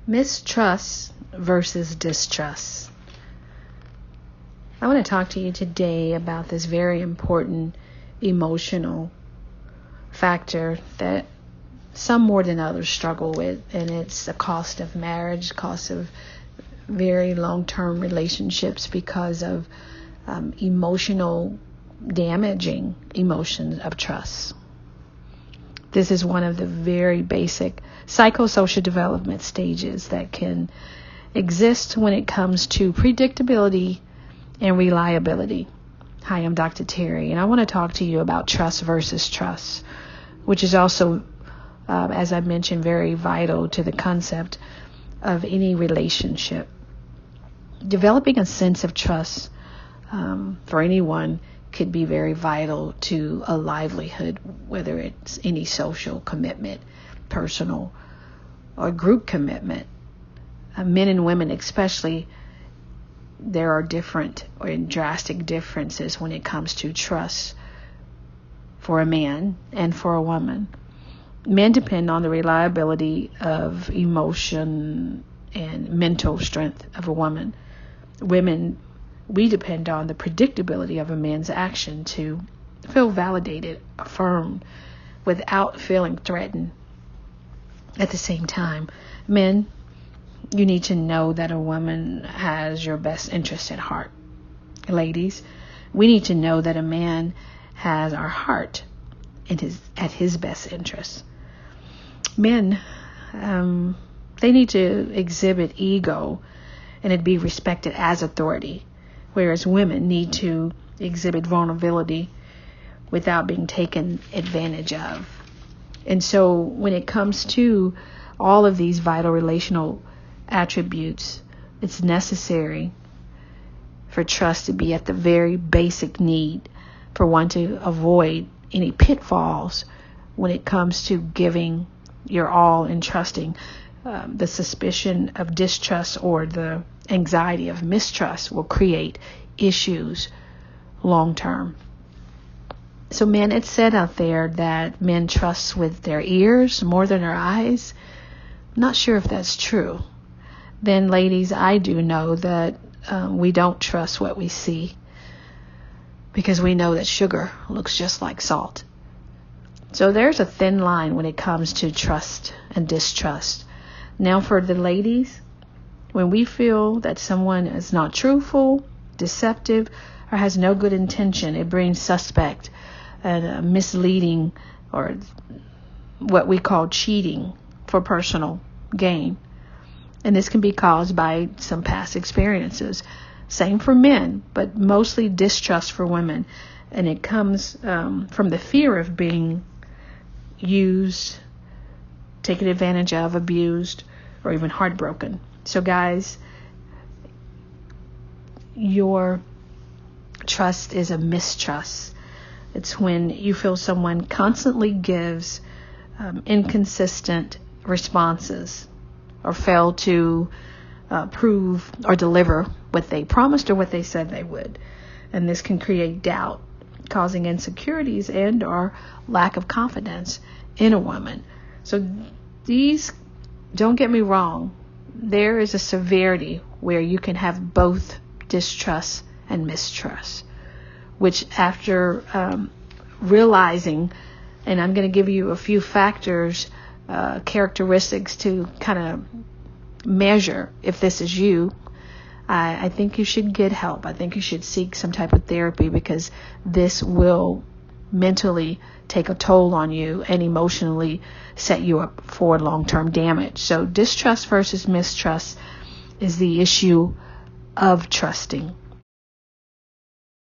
Mistrust versus distrust. I want to talk to you today about this very important emotional factor that some more than others struggle with, and it's the cost of marriage, cost of very long-term relationships because of emotional damaging emotions of trust. This is one of the very basic psychosocial development stages that can exist when it comes to predictability and reliability. Hi, I'm Dr. Terry, and I want to talk to you about trust versus trust, which is also, as I mentioned, very vital to the concept of any relationship. Developing a sense of trust for anyone could be very vital to a livelihood, whether it's any social commitment, personal or group commitment. Men and women especially, there are different or drastic differences when it comes to trust for a man and for a woman. Men depend on the reliability of emotion and mental strength of a woman. Women, we depend on the predictability of a man's action to feel validated, affirmed, without feeling threatened. At the same time, men, you need to know that a woman has your best interest at heart. Ladies, we need to know that a man has our heart at his best interest. Men, they need to exhibit ego and it be respected as authority, whereas women need to exhibit vulnerability without being taken advantage of. And so when it comes to all of these vital relational attributes, it's necessary for trust to be at the very basic need for one to avoid any pitfalls when it comes to giving your all and trusting. The suspicion of distrust or the anxiety of mistrust will create issues long term. So men, it's said out there that men trust with their ears more than their eyes. I'm not sure if that's true. Then ladies, I do know that we don't trust what we see because we know that sugar looks just like salt. So there's a thin line when it comes to trust and distrust. Now for the ladies, when we feel that someone is not truthful, deceptive, or has no good intention, it brings suspect and misleading or what we call cheating for personal gain. And this can be caused by some past experiences. Same for men, but mostly distrust for women. And it comes from the fear of being used, taken advantage of, abused, or even heartbroken. So guys, your trust is a mistrust. It's when you feel someone constantly gives inconsistent responses or fail to prove or deliver what they promised or what they said they would. And this can create doubt, causing insecurities and or lack of confidence in a woman. So these, don't get me wrong, there is a severity where you can have both distrust and mistrust, which after realizing, and I'm going to give you a few factors, characteristics to kind of measure if this is you, I think you should get help. I think you should seek some type of therapy because this will mentally take a toll on you and emotionally set you up for long-term damage. So distrust versus mistrust is the issue of trusting.